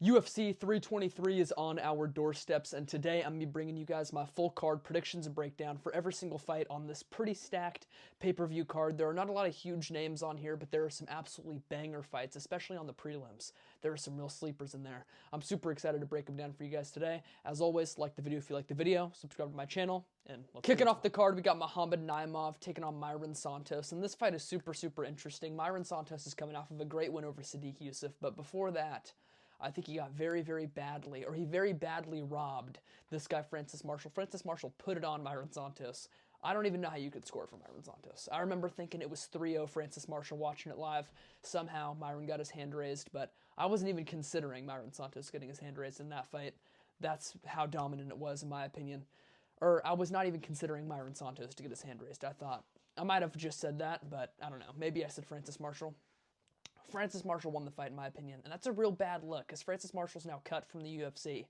UFC 323 is on our doorsteps, and today I'm going to be bringing you guys my full card predictions and breakdown for every single fight on this pretty stacked pay-per-view card. There are not a lot of huge names on here, but there are some absolutely banger fights, especially on the prelims. There are some real sleepers in there. I'm super excited to break them down for you guys today. As always, like the video if you like the video, subscribe to my channel, and let's kicking off the card, we got Muhammad Naimov taking on Myron Santos, and this fight is super interesting. Myron Santos is coming off of a great win over Sodiq Yusuff, but before that, I think he got very badly, or he very badly robbed this guy, Francis Marshall. Francis Marshall put it on Myron Santos. I don't even know how you could score for Myron Santos. I remember thinking it was 3-0 Francis Marshall watching it live. Somehow Myron got his hand raised, but I wasn't even considering Myron Santos getting his hand raised in that fight. That's how dominant it was, in my opinion. Or I was not even considering Myron Santos to get his hand raised. I thought, I might have just said that, but I don't know. Maybe I said Francis Marshall. Francis Marshall won the fight, in my opinion, and that's a real bad look, because Francis Marshall's now cut from the UFC,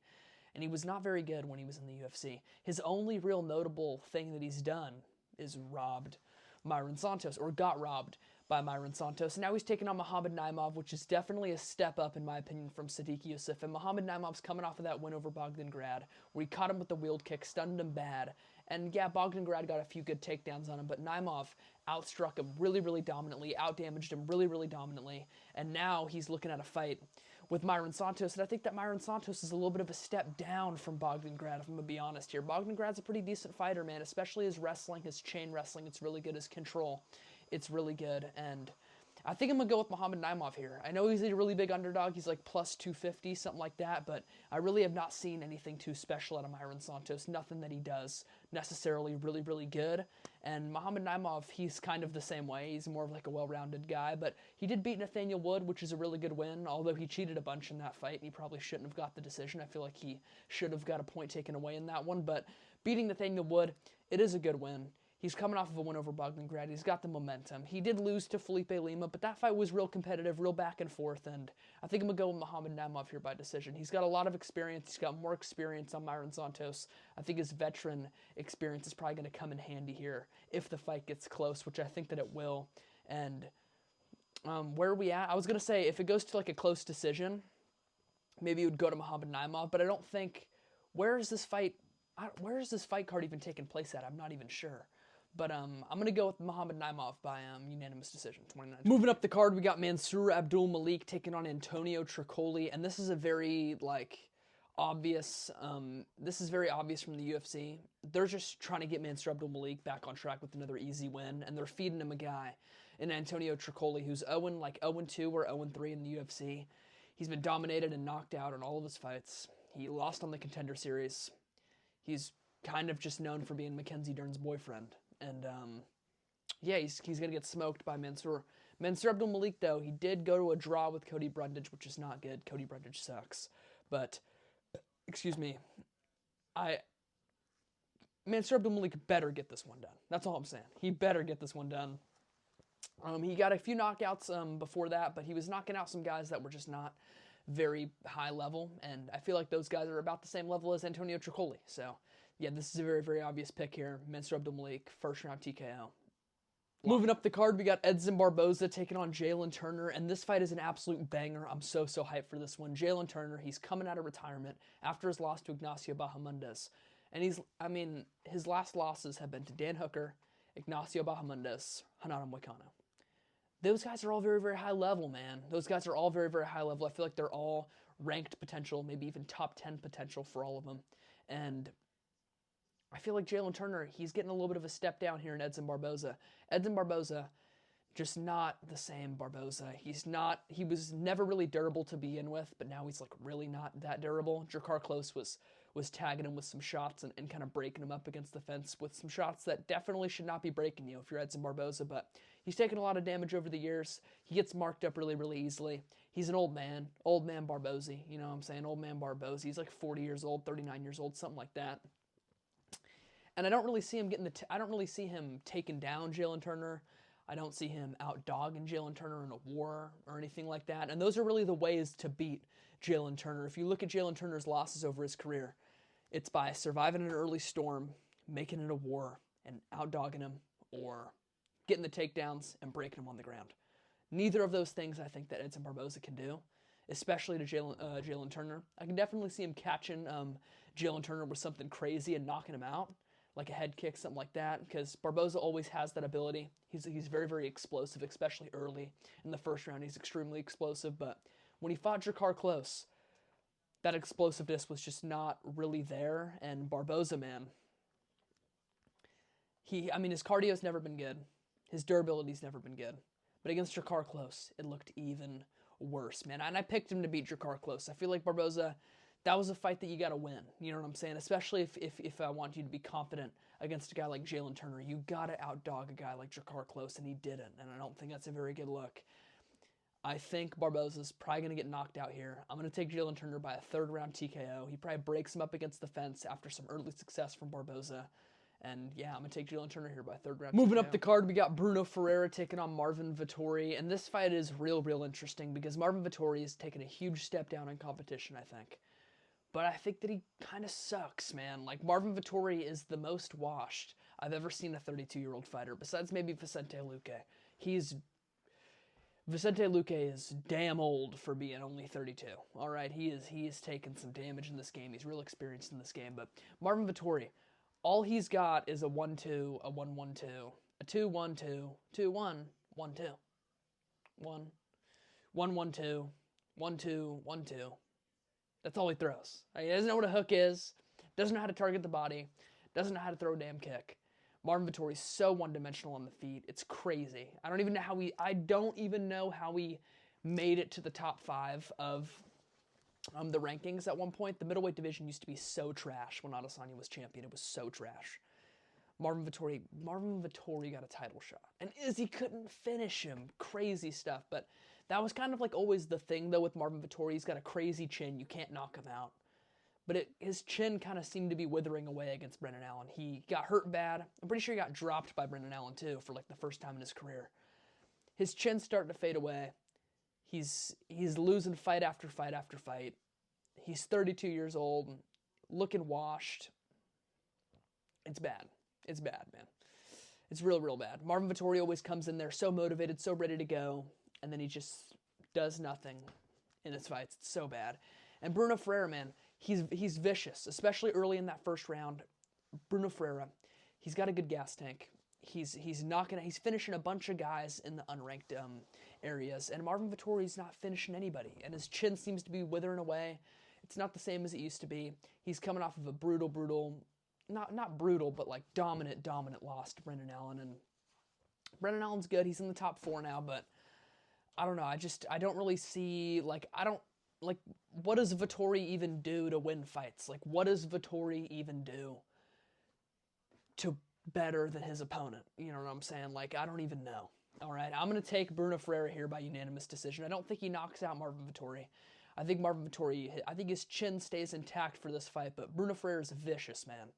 and he was not very good when he was in the UFC. His only real notable thing that he's done is robbed Myron Santos, or got robbed by Myron Santos. And now he's taking on Muhammad Naimov, which is definitely a step up, in my opinion, from Sodiq Yusuff. And Muhammad Naimov's coming off of that win over Bogdangrad, where he caught him with the wheeled kick, stunned him bad. And yeah, Bogdangrad got a few good takedowns on him, but Naimov outstruck him really dominantly, outdamaged him really dominantly. And now he's looking at a fight with Myron Santos, and I think that Myron Santos is a little bit of a step down from Bogdangrad, if I'm going to be honest here. Bogdangrad's a pretty decent fighter, man, especially his wrestling, his chain wrestling. It's really good. His control, it's really good. And I think I'm going to go with Muhammad Naimov here. I know he's a really big underdog. He's like plus 250, something like that, but I really have not seen anything too special out of Myron Santos. Nothing that he does necessarily really good. And Muhammad Naimov, he's kind of the same way. He's more of like a well-rounded guy, but he did beat Nathaniel Wood, which is a really good win, although he cheated a bunch in that fight, and he probably shouldn't have got the decision. I feel like he should have got a point taken away in that one, but beating Nathaniel Wood, it is a good win. He's coming off of a win over Bogdangrad. He's got the momentum. He did lose to Felipe Lima, but that fight was real competitive, real back and forth, and I think I'm going to go with Muhammad Naimov here by decision. He's got a lot of experience. He's got more experience on Myron Santos. I think his veteran experience is probably going to come in handy here if the fight gets close, which I think that it will. And where are we at? I was going to say, if it goes to like a close decision, maybe it would go to Muhammad Naimov, but I don't think, where is this fight card even taking place at? I'm not even sure. But I'm going to go with Muhammad Naimov by unanimous decision, 29. Moving up the card, we got Mansour Abdul Malik taking on Antonio Tricoli, and this is a very, obvious, this is very obvious from the UFC. They're just trying to get Mansour Abdul Malik back on track with another easy win, and they're feeding him a guy in Antonio Tricoli who's 0-2 or 0-3 in the UFC. He's been dominated and knocked out in all of his fights. He lost on the Contender Series. He's kind of just known for being Mackenzie Dern's boyfriend. And, yeah, he's going to get smoked by Mansour. Mansour Abdul Malik, though, he did go to a draw with Cody Brundage, which is not good. Cody Brundage sucks. But, excuse me, Mansour Abdul Malik better get this one done. That's all I'm saying. He better get this one done. He got a few knockouts before that, but he was knocking out some guys that were just not very high level, and I feel like those guys are about the same level as Antonio Tricoli. So, yeah, this is a very obvious pick here. Mansour Abdul Malik, first round TKO. Moving up the card, we got Edson Barboza taking on Jalen Turner, and this fight is an absolute banger. I'm so hyped for this one. Jalen Turner, he's coming out of retirement after his loss to Ignacio Bahamondes, and his last losses have been to Dan Hooker, Ignacio Bahamondes, Renato Moicano. Those guys are all very high level, man. Those guys are all very high level. I feel like they're all ranked potential, maybe even top 10 potential for all of them. And I feel like Jalen Turner, he's getting a little bit of a step down here in Edson Barboza. Edson Barboza, just not the same Barboza. He was never really durable to begin with, but now he's like really not that durable. Drakkar Klose was tagging him with some shots and kind of breaking him up against the fence with some shots that definitely should not be breaking you if you're Edson Barboza, but he's taken a lot of damage over the years. He gets marked up really easily. He's an old man Barboza, you know what I'm saying? Old man Barboza. He's like 40 years old, 39 years old, something like that. And I don't really see him I don't really see him taking down Jalen Turner. I don't see him out-dogging Jalen Turner in a war or anything like that. And those are really the ways to beat Jalen Turner. If you look at Jalen Turner's losses over his career, it's by surviving an early storm, making it a war, and out-dogging him, or getting the takedowns and breaking him on the ground. Neither of those things I think that Edson Barboza can do. especially to Jalen Turner. I can definitely see him catching Jalen Turner with something crazy and knocking him out, like a head kick, something like that, because Barboza always has that ability. He's very, very explosive, especially early in the first round. He's extremely explosive, but when he fought Jakar Close, that explosiveness was just not really there, and Barboza, man, his cardio's never been good. His durability's never been good. But against Jakar Close, it looked even worse, man. And I picked him to beat Jakar Close. I feel like Barboza, that was a fight that you got to win. You know what I'm saying? Especially if I want you to be confident against a guy like Jalen Turner. You got to outdog a guy like Jakar Close, and he didn't. And I don't think that's a very good look. I think Barboza's probably going to get knocked out here. I'm going to take Jalen Turner by a third-round TKO. He probably breaks him up against the fence after some early success from Barboza. And yeah, I'm going to take Jalen Turner here by third round. Moving up the card, we got Bruno Ferreira taking on Marvin Vettori. And this fight is real interesting because Marvin Vettori has taken a huge step down in competition, I think. But I think that he kind of sucks, man. Like, Marvin Vettori is the most washed I've ever seen a 32-year-old fighter, besides maybe Vicente Luque. Vicente Luque is damn old for being only 32. All right, he is taken some damage in this game. He's real experienced in this game. But Marvin Vettori, all he's got is a 1-2, a 1-1-2, a 2-1-2, 2-1, 1-2, 1, 1-1-2, 1-2, 1-2. That's all he throws. He doesn't know what a hook is, doesn't know how to target the body, doesn't know how to throw a damn kick. Marvin Vettori's so one-dimensional on the feet. It's crazy. I don't even know how he made it to the top 5 of the rankings at one point. The middleweight division used to be so trash when Adesanya was champion. It was so trash. Marvin Vettori got a title shot. And Izzy couldn't finish him. Crazy stuff. But that was kind of like always the thing, though, with Marvin Vettori. He's got a crazy chin. You can't knock him out. But his chin kind of seemed to be withering away against Brendan Allen. He got hurt bad. I'm pretty sure he got dropped by Brendan Allen, too, for like the first time in his career. His chin's starting to fade away. He's losing fight after fight after fight. He's 32 years old, looking washed. It's bad. It's bad, man. It's real bad. Marvin Vettori always comes in there so motivated, so ready to go, and then he just does nothing in his fights. It's so bad. And Bruno Ferreira, man, he's vicious, especially early in that first round. Bruno Ferreira, he's got a good gas tank. He's finishing a bunch of guys in the unranked areas, and Marvin Vettori's not finishing anybody, and his chin seems to be withering away. It's not the same as it used to be. He's coming off of a brutal, not brutal, but like dominant loss to Brendan Allen, and Brendan Allen's good. He's in the top 4 now, but I don't know. I don't really see, what does Vettori even do to win fights? Like, what does Vettori even do to better than his opponent? You know what I'm saying? Like, I don't even know. All right, I'm going to take Bruno Ferreira here by unanimous decision. I don't think he knocks out Marvin Vettori. I think his chin stays intact for this fight, but Bruno Ferreira is vicious, man.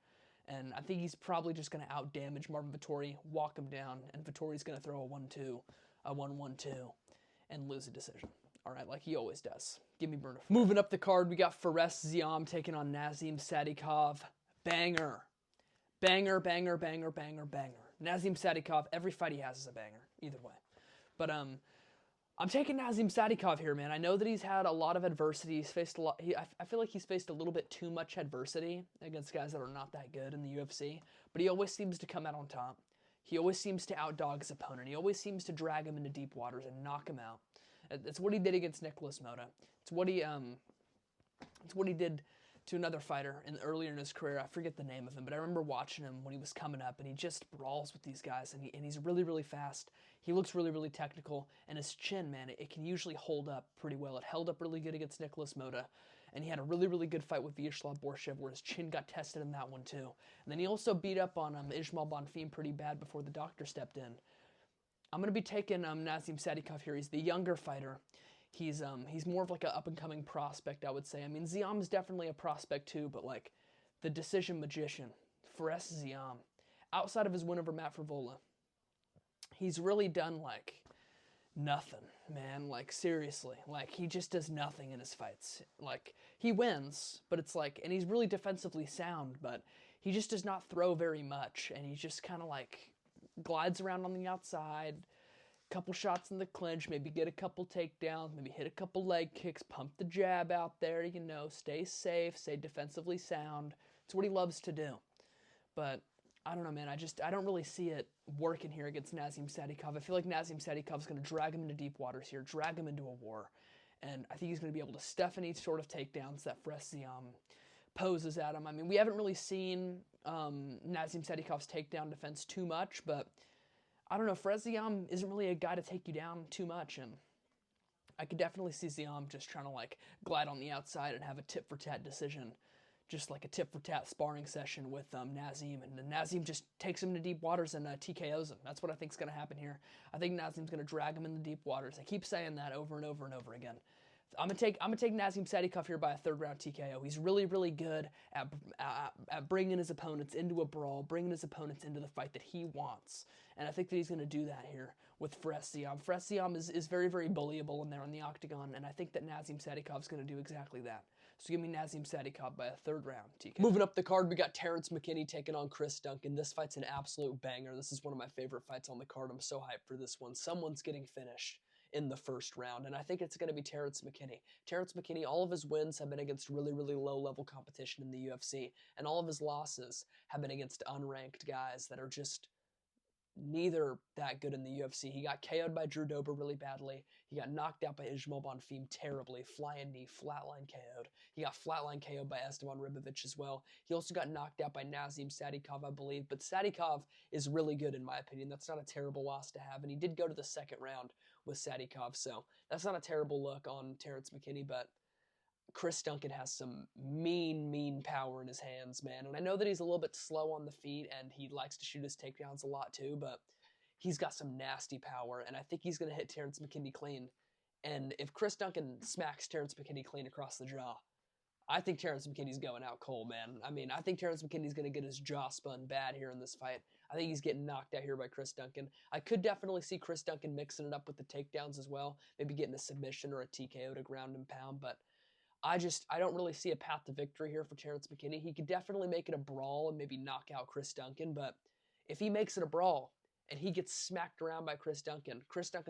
And I think he's probably just going to out-damage Marvin Vettori, walk him down, and Vettori's going to throw a 1-2, a 1-1-2, and lose a decision. All right, like he always does. Give me Bruno Ferreira. Moving up the card, we got Fares Ziam taking on Nazim Sadikov. Banger. Banger. Nazim Sadikov, every fight he has is a banger, either way. But I'm taking Nazim Sadikov here, man. I know that he's had a lot of adversity. He's faced a lot. I feel like he's faced a little bit too much adversity against guys that are not that good in the UFC. But he always seems to come out on top. He always seems to outdog his opponent. He always seems to drag him into deep waters and knock him out. It's what he did against Nicholas Mota. It's what he did to another fighter earlier in his career. I forget the name of him, but I remember watching him when he was coming up, and he just brawls with these guys, and he's really fast. He looks really technical, and his chin, man, it can usually hold up pretty well. It held up really good against Nicholas Mota, and he had a really good fight with Vyacheslav Borshev where his chin got tested in that one too. And then he also beat up on Ismail Bonfim pretty bad before the doctor stepped in. I'm going to be taking Nazim Sadikov here. He's the younger fighter. He's more of like an up-and-coming prospect, I would say. I mean, Ziam is definitely a prospect too, but like the decision magician, Fares Ziam, outside of his win over Matt Frevola, he's really done like nothing, man. Like seriously, like he just does nothing in his fights. Like he wins, but it's like, and he's really defensively sound, but he just does not throw very much, and he just kind of like glides around on the outside, couple shots in the clinch, maybe get a couple takedowns, maybe hit a couple leg kicks, pump the jab out there, stay safe, stay defensively sound. It's what he loves to do. But I don't know, man. I don't really see it working here against Nazim Sadikov. I feel like Nazim Sadikov's going to drag him into deep waters here, drag him into a war. And I think he's going to be able to stuff any sort of takedowns that Fressiam poses at him. I mean, we haven't really seen Nazim Sadikov's takedown defense too much, but I don't know. Fressiam isn't really a guy to take you down too much, and I could definitely see Ziam just trying to like glide on the outside and have a tit-for-tat decision, just like a tit-for-tat sparring session with Nazim, and then Nazim just takes him to deep waters and TKOs him. That's what I think is going to happen here. I think Nazim's going to drag him in the deep waters. I keep saying that over and over and over again. I'm gonna take Nazim Sadikov here by a third round TKO. He's really, really good at bringing his opponents into a brawl, bringing his opponents into the fight that he wants, and I think that he's gonna do that here with Fressiam. Fressiam is very, very bullyable in there in the octagon, and I think that Nazim Sadikov's gonna do exactly that. So give me Nazim Sadikov by a third round TKO. Moving up the card, we got Terrence McKinney taking on Chris Duncan. This fight's an absolute banger. This is one of my favorite fights on the card. I'm so hyped for this one. Someone's getting finished in the first round, and I think it's going to be Terrence McKinney. Terrence McKinney, all of his wins have been against really, really low-level competition in the UFC, and all of his losses have been against unranked guys that are just neither that good in the UFC. He got KO'd by Drew Dober really badly. He got knocked out by Ismail Bonfim terribly, flying knee, flatline KO'd. He got flatline KO'd by Esteban Ribovic as well. He also got knocked out by Nazim Sadikov, I believe, but Sadikov is really good in my opinion. That's not a terrible loss to have, and he did go to the second round with Sadikov, so that's not a terrible look on Terrence McKinney, but Chris Duncan has some mean power in his hands, man. And I know that he's a little bit slow on the feet, and he likes to shoot his takedowns a lot too, but he's got some nasty power, and I think he's going to hit Terrence McKinney clean. And if Chris Duncan smacks Terrence McKinney clean across the jaw, I think Terrence McKinney's going out cold, man. I mean, I think Terrence McKinney's going to get his jaw spun bad here in this fight. I think he's getting knocked out here by Chris Duncan. I could definitely see Chris Duncan mixing it up with the takedowns as well, maybe getting a submission or a TKO to ground and pound, but I don't really see a path to victory here for Terrence McKinney. He could definitely make it a brawl and maybe knock out Chris Duncan, but if he makes it a brawl and he gets smacked around by Chris Duncan's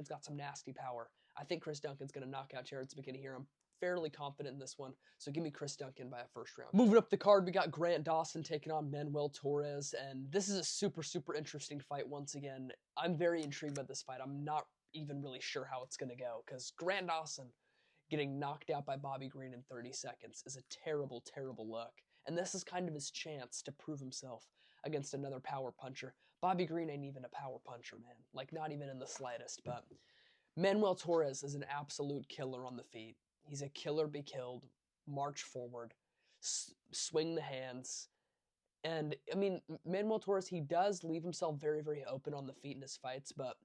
got some nasty power. I think Chris Duncan's going to knock out Terrence McKinney here. I'm fairly confident in this one, so give me Chris Duncan by a first round. Moving up the card, we got Grant Dawson taking on Manuel Torres, and this is a super interesting fight once again. I'm very intrigued by this fight. I'm not even really sure how it's going to go, because Grant Dawson getting knocked out by Bobby Green in 30 seconds is a terrible look, and this is kind of his chance to prove himself against another power puncher. Bobby Green ain't even a power puncher, man. Like, not even in the slightest, but Manuel Torres is an absolute killer on the feet. He's a killer be killed, march forward, swing the hands. And, I mean, Manuel Torres, he does leave himself very open on the feet in his fights, but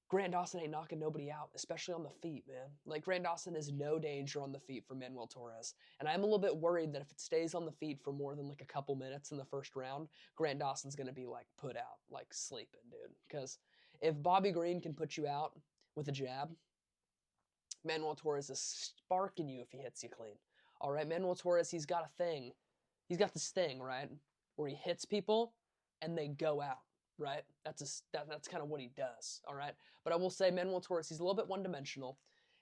Grant Dawson ain't knocking nobody out, especially on the feet, man. Like, Grant Dawson is no danger on the feet for Manuel Torres. And I'm a little bit worried that if it stays on the feet for more than, like, a couple minutes in the first round, Grant Dawson's going to be, like, put out, like, sleeping, dude. Because if Bobby Green can put you out with a jab, Manuel Torres is sparking you if he hits you clean. All right, Manuel Torres, he's got a thing. He's got this thing, right, where he hits people and they go out, right? That's kind of what he does, all right? But I will say Manuel Torres, he's a little bit one-dimensional,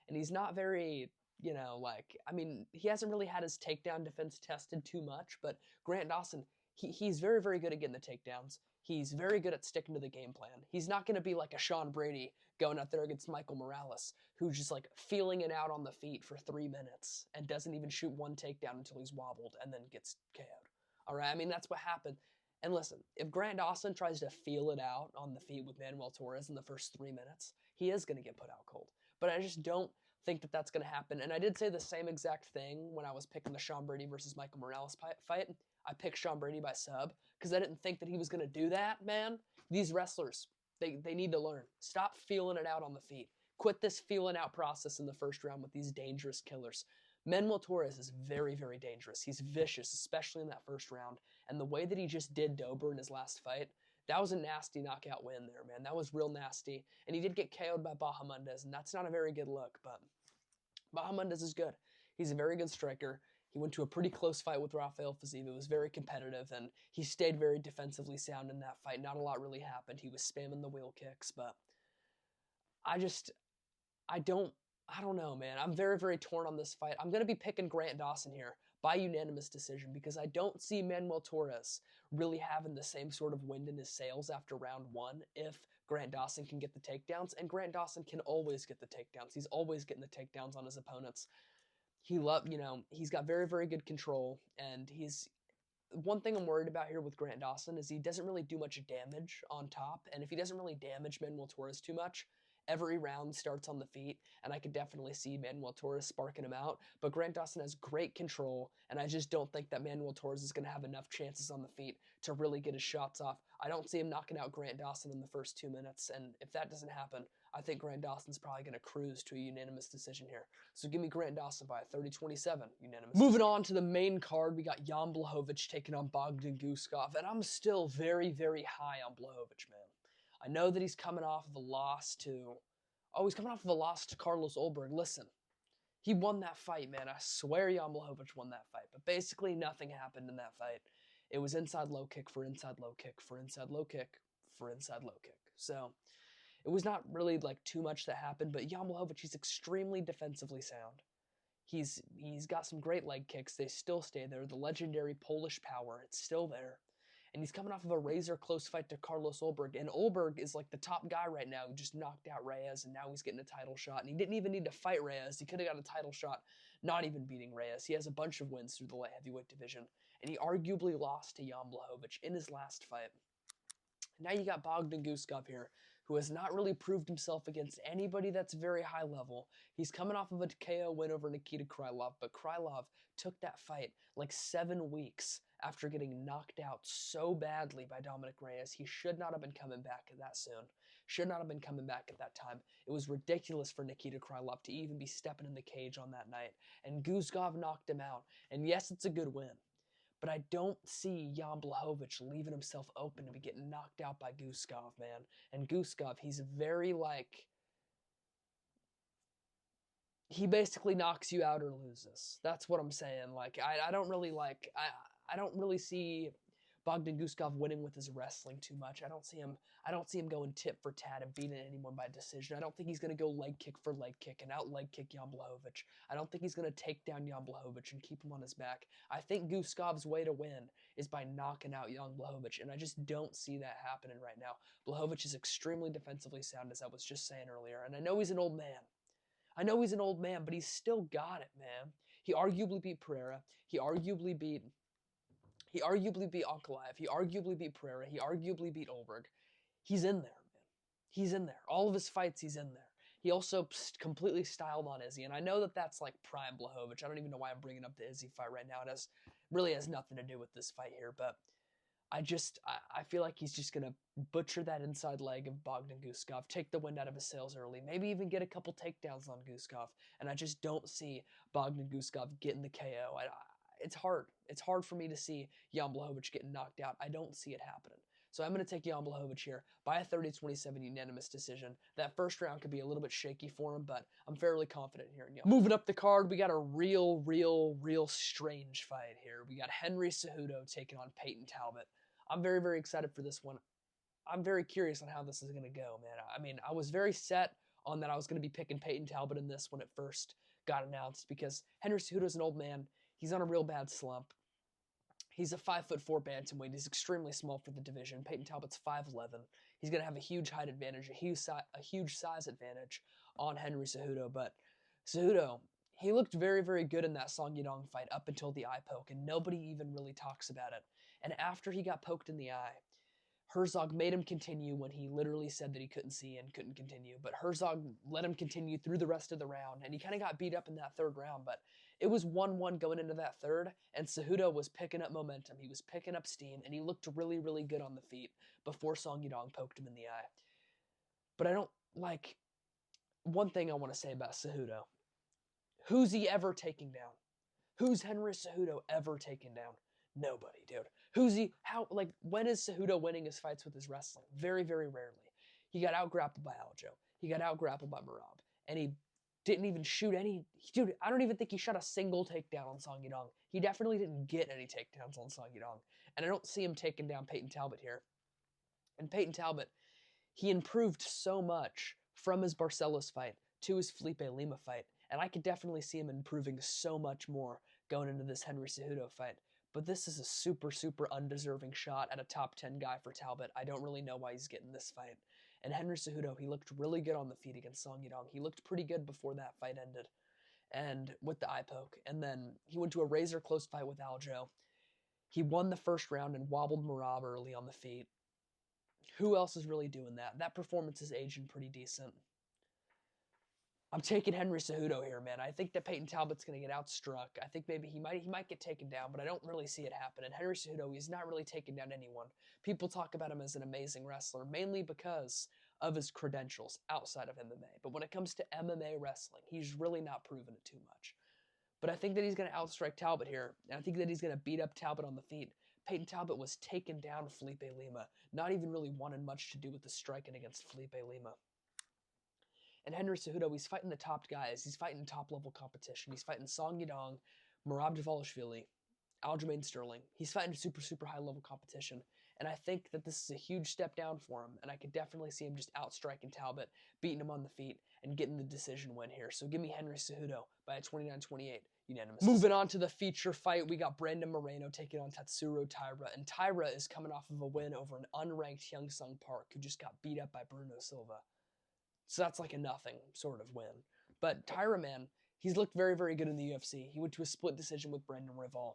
and he's not very, I mean, he hasn't really had his takedown defense tested too much, but Grant Dawson, he's very good at getting the takedowns. He's very good at sticking to the game plan. He's not going to be like a Sean Brady going out there against Michael Morales, who's just like feeling it out on the feet for 3 minutes and doesn't even shoot one takedown until he's wobbled and then gets KO'd. All right, I mean, that's what happened. And listen, if Grant Dawson tries to feel it out on the feet with Manuel Torres in the first 3 minutes, he is going to get put out cold. But I just don't think that that's going to happen. And I did say the same exact thing when I was picking the Sean Brady versus Michael Morales fight. I picked Sean Brady by sub because I didn't think that he was going to do that, man. These wrestlers, they need to learn. Stop feeling it out on the feet. Quit this feeling out process in the first round with these dangerous killers. Manuel Torres is very dangerous. He's vicious, especially in that first round. And the way that he just did Dober in his last fight, that was a nasty knockout win there, man. That was real nasty. And he did get KO'd by Bahamondes, and that's not a very good look, but Bahamondes is good. He's a very good striker. He went to a pretty close fight with Rafael Fiziev. It was very competitive, and he stayed very defensively sound in that fight. Not a lot really happened. He was spamming the wheel kicks, but I just I don't I don't know, man. I'm very, very torn on this fight. I'm gonna be picking Grant Dawson here by unanimous decision because I don't see Manuel Torres really having the same sort of wind in his sails after round one if Grant Dawson can get the takedowns, and Grant Dawson can always get the takedowns. He's always getting the takedowns on his opponents. He's got very, very good control, and he's one thing I'm worried about here with Grant Dawson is he doesn't really do much damage on top, and if he doesn't really damage Manuel Torres too much, every round starts on the feet, and I could definitely see Manuel Torres sparking him out. But Grant Dawson has great control, and I just don't think that Manuel Torres is going to have enough chances on the feet to really get his shots off. I don't see him knocking out Grant Dawson in the first 2 minutes, and if that doesn't happen, I think Grant Dawson's probably going to cruise to a unanimous decision here. So give me Grant Dawson by 30-27, unanimous. Moving on to the main card, we got Jan Blachowicz taking on Bogdan Guskov, and I'm still very, very high on Blachowicz, man. I know that he's coming off of a loss to... Oh, he's coming off of a loss to Carlos Ulberg. Listen, he won that fight, man. I swear Jan Blachowicz won that fight, but basically nothing happened in that fight. It was inside low kick for inside low kick for inside low kick for inside low kick. So it was not really like too much that happened, but Jan Blachowicz, he's extremely defensively sound. He's got some great leg kicks. They still stay there. The legendary Polish power, it's still there. And he's coming off of a razor close fight to Carlos Ulberg. And Ulberg is like the top guy right now who just knocked out Reyes, and now he's getting a title shot. And he didn't even need to fight Reyes. He could have got a title shot, not even beating Reyes. He has a bunch of wins through the light heavyweight division. And he arguably lost to Jan Blachowicz in his last fight. Now you got Bogdan Guskov here, who has not really proved himself against anybody that's very high level. He's coming off of a KO win over Nikita Krylov, but Krylov took that fight like 7 weeks after getting knocked out so badly by Dominic Reyes. He should not have been coming back that soon. Should not have been coming back at that time. It was ridiculous for Nikita Krylov to even be stepping in the cage on that night. And Guskov knocked him out. And yes, it's a good win. But I don't see Jan Blachowicz leaving himself open to be getting knocked out by Guskov, man. And Guskov, he's very like... He basically knocks you out or loses. That's what I'm saying. Like, I don't really like... I don't really see Bogdan Guskov winning with his wrestling too much. I don't see him going tit for tat and beating anyone by decision. I don't think he's going to go leg kick for leg kick and out leg kick Jan Blachowicz. I don't think he's going to take down Jan Blachowicz and keep him on his back. I think Guskov's way to win is by knocking out Jan Blachowicz, and I just don't see that happening right now. Blachowicz is extremely defensively sound, as I was just saying earlier, and I know he's an old man. But he's still got it, man. He arguably beat Pereira. He arguably beat Ankalaev. He arguably beat Pereira. He arguably beat Ulberg. He's in there, man. He's in there. All of his fights, he's in there. He also completely styled on Izzy, and I know that that's like prime Blachowicz. I don't even know why I'm bringing up the Izzy fight right now. It really has nothing to do with this fight here, but I feel like he's just going to butcher that inside leg of Bogdan Guskov, take the wind out of his sails early, maybe even get a couple takedowns on Guskov, and I just don't see Bogdan Guskov getting the KO. It's hard. It's hard for me to see Jan Blachowicz getting knocked out. I don't see it happening. So I'm going to take Jan Blachowicz here by a 30-27 unanimous decision. That first round could be a little bit shaky for him, but I'm fairly confident here in Jan. Moving up the card, we got a real strange fight here. We got Henry Cejudo taking on Peyton Talbot. I'm very, very excited for this one. I'm very curious on how this is going to go, man. I mean, I was very set on that I was going to be picking Peyton Talbot in this when it first got announced because Henry Cejudo's an old man. He's on a real bad slump. He's a 5'4" bantamweight. He's extremely small for the division. Peyton Talbot's 5'11". He's going to have a huge height advantage, a huge size advantage on Henry Cejudo. But Cejudo, he looked very, very good in that Song Yadong fight up until the eye poke, and nobody even really talks about it. And after he got poked in the eye, Herzog made him continue when he literally said that he couldn't see and couldn't continue. But Herzog let him continue through the rest of the round, and he kind of got beat up in that third round. But it was 1-1 going into that third, and Cejudo was picking up momentum. He was picking up steam, and he looked really, really good on the feet before Song Yadong poked him in the eye. But I don't like... One thing I want to say about Cejudo. Who's he ever taking down? Who's Henry Cejudo ever taken down? Nobody, dude. When is Cejudo winning his fights with his wrestling? Very, very rarely. He got out-grappled by Aljo. He got out-grappled by Merab. And he didn't even shoot any... Dude, I don't even think he shot a single takedown on Song Yadong. He definitely didn't get any takedowns on Song Yadong. And I don't see him taking down Peyton Talbot here. And Peyton Talbot, he improved so much from his Barcelos fight to his Felipe Lima fight, and I could definitely see him improving so much more going into this Henry Cejudo fight. But this is a super, super undeserving shot at a top 10 guy for Talbot. I don't really know why he's getting this fight. And Henry Cejudo, he looked really good on the feet against Song Yadong. He looked pretty good before that fight ended, and with the eye poke. And then he went to a razor close fight with Aljo. He won the first round and wobbled Merab early on the feet. Who else is really doing that? That performance is aging pretty decent. I'm taking Henry Cejudo here, man. I think that Peyton Talbot's going to get outstruck. I think maybe he might get taken down, but I don't really see it happen. And Henry Cejudo, he's not really taking down anyone. People talk about him as an amazing wrestler, mainly because of his credentials outside of MMA. But when it comes to MMA wrestling, he's really not proven it too much. But I think that he's going to outstrike Talbot here, and I think that he's going to beat up Talbot on the feet. Peyton Talbot was taken down Felipe Lima, not even really wanted much to do with the striking against Felipe Lima. And Henry Cejudo, he's fighting the top guys. He's fighting top-level competition. He's fighting Song Yadong, Merab Dvalishvili, Aljamain Sterling. He's fighting super, super high-level competition. And I think that this is a huge step down for him. And I could definitely see him just outstriking Talbot, beating him on the feet, and getting the decision win here. So give me Henry Cejudo by a 29-28 unanimous. Moving on to the feature fight, we got Brandon Moreno taking on Tatsuro Taira. And Taira is coming off of a win over an unranked Hyungsung Park who just got beat up by Bruno Silva. So that's like a nothing sort of win. But Taira, man, he's looked very, very good in the UFC. He went to a split decision with Brandon Royval.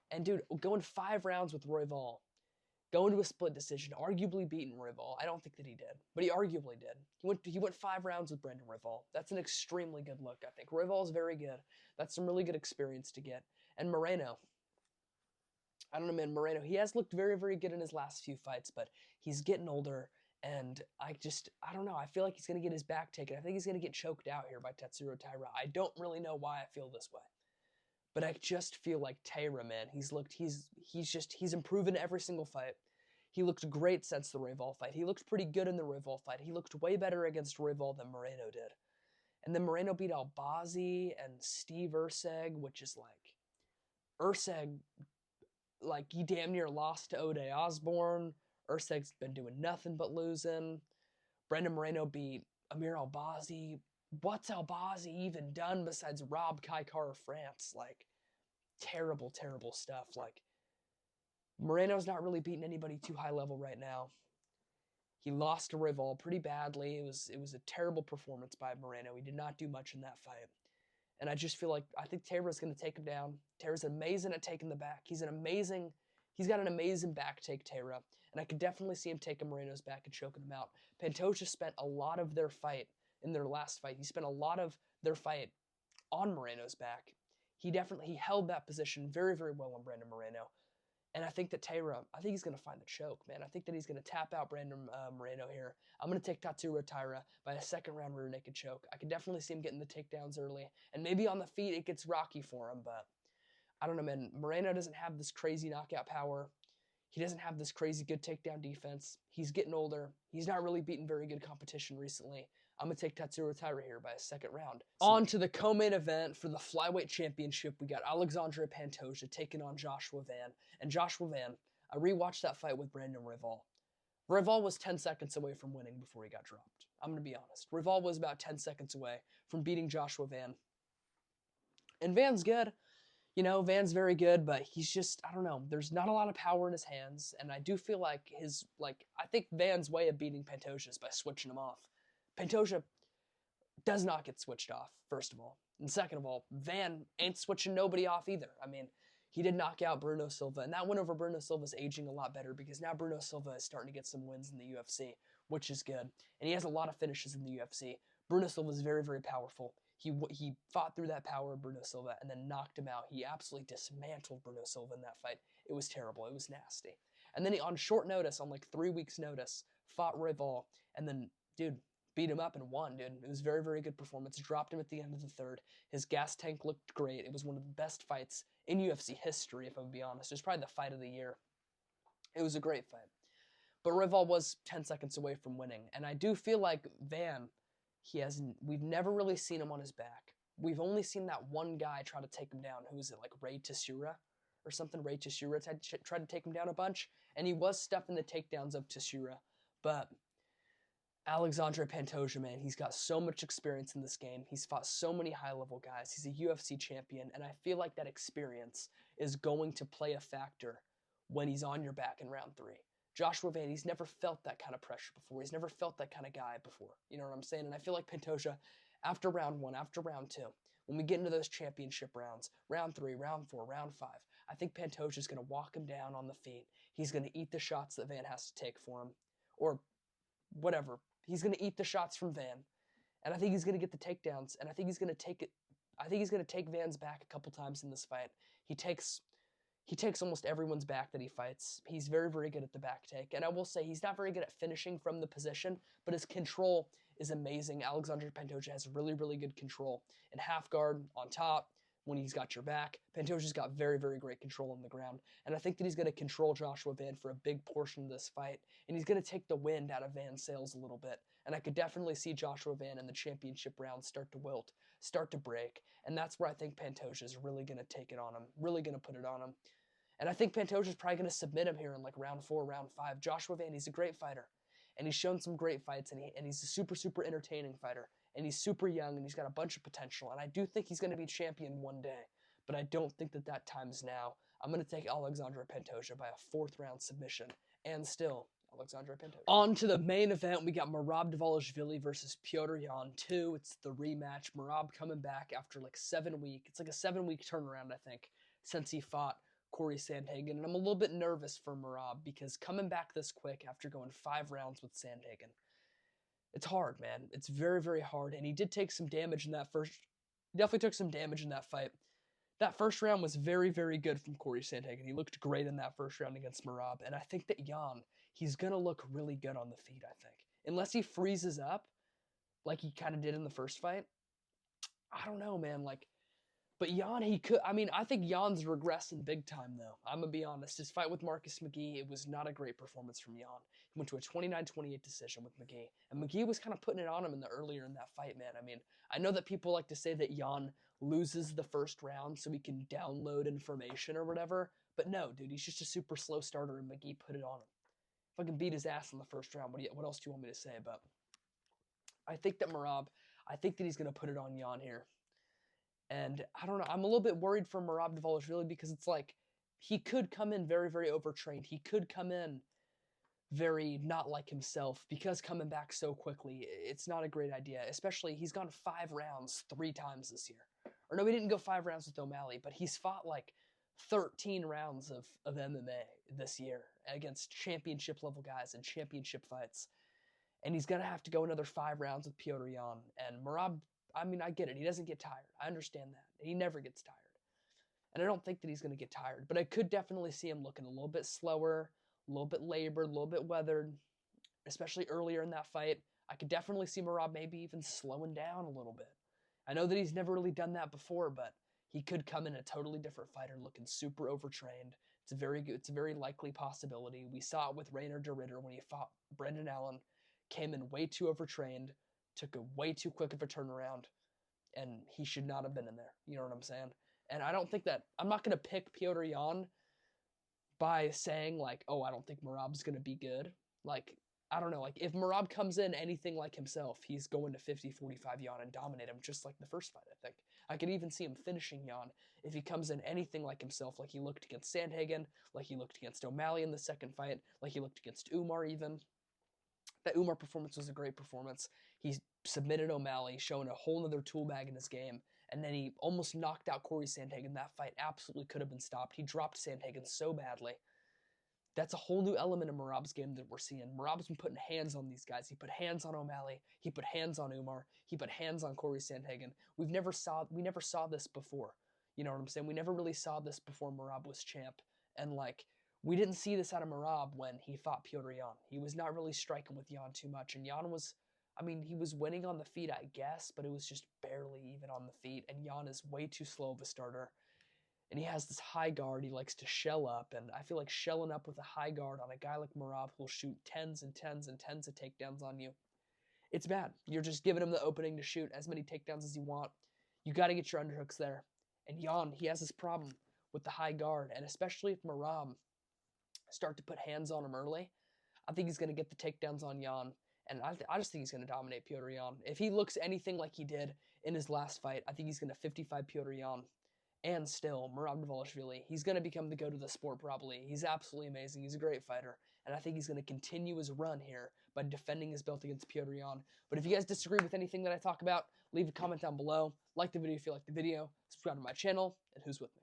And dude, going 5 rounds with Royval, going to a split decision, arguably beating Royval. I don't think that he did, but he arguably did. He went 5 rounds with Brandon Royval. That's an extremely good look, I think. Royval is very good. That's some really good experience to get. And Moreno, I don't know, man, Moreno, he has looked very, very good in his last few fights, but he's getting older. And I don't know. I feel like he's going to get his back taken. I think he's going to get choked out here by Tatsuro Taira. I don't really know why I feel this way. But I just feel like Taira, man, he's improving every single fight. He looked great since the Royval fight. He looked pretty good in the Royval fight. He looked way better against Royval than Moreno did. And then Moreno beat Albazi and Steve Urseg, which is Urseg, he damn near lost to Ode Osborne. Urseg's been doing nothing but losing. Brandon Moreno beat Amir Albazi. What's Albazi even done besides rob Kai Kara France? Terrible, terrible stuff. Moreno's not really beating anybody too high level right now. He lost to Royval pretty badly. It was a terrible performance by Moreno. He did not do much in that fight. And I just feel I think Taira's going to take him down. Taira's amazing at taking the back. He's got an amazing back take, Taira. And I could definitely see him taking Moreno's back and choking him out. Pantoja spent a lot of their fight in their last fight. He spent a lot of their fight on Moreno's back. He held that position very, very well on Brandon Moreno. And I think that Taira, he's going to find the choke, man. I think that he's going to tap out Brandon Moreno here. I'm going to take Tatsuro Taira by a second-round rear naked choke. I can definitely see him getting the takedowns early. And maybe on the feet it gets rocky for him, but I don't know, man. Moreno doesn't have this crazy knockout power. He doesn't have this crazy good takedown defense. He's getting older. He's not really beaten very good competition recently. I'm going to take Tatsuro Taira here by a second round. On to the co-main event for the Flyweight Championship. We got Alexandre Pantoja taking on Joshua Van. And Joshua Van, I rewatched that fight with Brandon Royval. Royval was 10 seconds away from winning before he got dropped. I'm going to be honest. Royval was about 10 seconds away from beating Joshua Van. And Van's good. Van's very good, but he's just, I don't know, there's not a lot of power in his hands, and I do feel I think Van's way of beating Pantoja is by switching him off. Pantoja does not get switched off, first of all. And second of all, Van ain't switching nobody off either. He did knock out Bruno Silva, and that win over Bruno Silva is aging a lot better because now Bruno Silva is starting to get some wins in the UFC, which is good. And he has a lot of finishes in the UFC. Bruno Silva is very, very powerful. He fought through that power of Bruno Silva and then knocked him out. He absolutely dismantled Bruno Silva in that fight. It was terrible. It was nasty. And then he, on short notice, on 3 weeks' notice, fought Royval and then, beat him up and won, dude. It was a very, very good performance. Dropped him at the end of the third. His gas tank looked great. It was one of the best fights in UFC history, if I'm going to be honest. It was probably the fight of the year. It was a great fight. But Royval was 10 seconds away from winning. And I do feel like Van, we've never really seen him on his back. We've only seen that one guy try to take him down. Who was it, Ray Teixeira or something? Ray Teixeira tried to take him down a bunch, and he was stuffing the takedowns of Teixeira. But Alexandre Pantoja, man, he's got so much experience in this game. He's fought so many high-level guys. He's a UFC champion, and I feel like that experience is going to play a factor when he's on your back in round 3. Joshua Van, he's never felt that kind of pressure before. He's never felt that kind of guy before. You know what I'm saying? And I feel like Pantoja, after round 1, after round 2, when we get into those championship rounds, round 3, round 4, round 5, I think Pantoja's going to walk him down on the feet. He's going to eat the shots that Van has to take for him, or whatever. He's going to eat the shots from Van, and I think he's going to get the takedowns, and I think he's going to take it. I think he's going to take Van's back a couple times in this fight. He takes almost everyone's back that he fights. He's very, very good at the back take, and I will say he's not very good at finishing from the position, but his control is amazing. Alexandre Pantoja has really, really good control in half guard, on top, when he's got your back. Pantoja's got very, very great control on the ground, and I think that he's going to control Joshua Van for a big portion of this fight, and he's going to take the wind out of Van's sails a little bit, and I could definitely see Joshua Van in the championship round start to wilt, start to break, and that's where I think Pantoja is really going to take it on him, really going to put it on him, and I think Pantoja's probably going to submit him here in like round 4, round 5. Joshua Van, he's a great fighter, and he's shown some great fights, and he's a super, super entertaining fighter, and he's super young, and he's got a bunch of potential, and I do think he's going to be champion one day, but I don't think that time's now. I'm going to take Alexandre Pantoja by a 4th round submission, and still, Alexandre Pantoja. On to the main event, we got Merab Dvalishvili versus Petr Yan 2. It's the rematch. Merab coming back after like 7 weeks. It's like a 7-week turnaround, I think, since he fought Corey Sandhagen, and I'm a little bit nervous for Merab because coming back this quick after going 5 rounds with Sandhagen, it's hard, man. It's very, very hard, and he did take some damage in that first. He definitely took some damage in that fight. That first round was very, very good from Corey Sandhagen. He looked great in that first round against Merab, and I think that Yan, he's gonna look really good on the feet. I think, unless he freezes up, like he kind of did in the first fight. I don't know, man. Like. But Yan, he could. I mean, I think Jan's regressing big time, though. I'm going to be honest. His fight with Marcus McGee, it was not a great performance from Yan. He went to a 29-28 decision with McGee. And McGee was kind of putting it on him earlier in that fight, man. I mean, I know that people like to say that Yan loses the first round so he can download information or whatever. But no, dude, he's just a super slow starter, and McGee put it on him. Fucking beat his ass in the first round. What else do you want me to say? But I think that I think that he's going to put it on Yan here. And I don't know, I'm a little bit worried for Merab Dvalishvili because it's like he could come in very, very overtrained. He could come in very not like himself because coming back so quickly, it's not a great idea. Especially he's gone 5 rounds 3 times this year. Or no, he didn't go 5 rounds with O'Malley, but he's fought like 13 rounds of MMA this year against championship level guys and championship fights. And he's going to have to go another 5 rounds with Petr Yan. And Merab, I mean, I get it. He doesn't get tired. I understand that. He never gets tired. And I don't think that he's going to get tired. But I could definitely see him looking a little bit slower, a little bit labored, a little bit weathered, especially earlier in that fight. I could definitely see Merab maybe even slowing down a little bit. I know that he's never really done that before, but he could come in a totally different fighter looking super overtrained. It's a very likely possibility. We saw it with Rainer de Ritter when he fought Brendan Allen. Came in way too overtrained, took a way too quick of a turnaround, and he should not have been in there. You know what I'm saying? And I don't think that, I'm not going to pick Petr Yan by saying like, oh, I don't think Merab's going to be good. Like, I don't know, like if Merab comes in anything like himself, he's going to 50-45 Yan and dominate him just like the first fight, I think. I could even see him finishing Yan if he comes in anything like himself, like he looked against Sandhagen, like he looked against O'Malley in the second fight, like he looked against Umar even. That Umar performance was a great performance. He submitted O'Malley, showing a whole other tool bag in his game, and then he almost knocked out Corey Sandhagen. That fight absolutely could have been stopped. He dropped Sandhagen so badly. That's a whole new element of Merab's game that we're seeing. Merab's been putting hands on these guys. He put hands on O'Malley. He put hands on Umar. He put hands on Corey Sandhagen. We never saw this before. You know what I'm saying? We never really saw this before Merab was champ. And like, we didn't see this out of Merab when he fought Petr Yan. He was not really striking with Yan too much. And Yan was, I mean, he was winning on the feet, I guess, but it was just barely even on the feet. And Yan is way too slow of a starter. And he has this high guard. He likes to shell up. And I feel like shelling up with a high guard on a guy like Merab who'll shoot tens and tens and tens of takedowns on you, it's bad. You're just giving him the opening to shoot as many takedowns as you want. You got to get your underhooks there. And Yan, he has this problem with the high guard. And especially if Merab start to put hands on him early, I think he's going to get the takedowns on Yan. And I just think he's going to dominate Petr Yan. If he looks anything like he did in his last fight, I think he's going to 55 Petr Yan. And still, Merab Dvalishvili, he's going to become the goat of the sport probably. He's absolutely amazing. He's a great fighter. And I think he's going to continue his run here by defending his belt against Petr Yan. But if you guys disagree with anything that I talk about, leave a comment down below. Like the video if you like the video. Subscribe to my channel. And who's with me?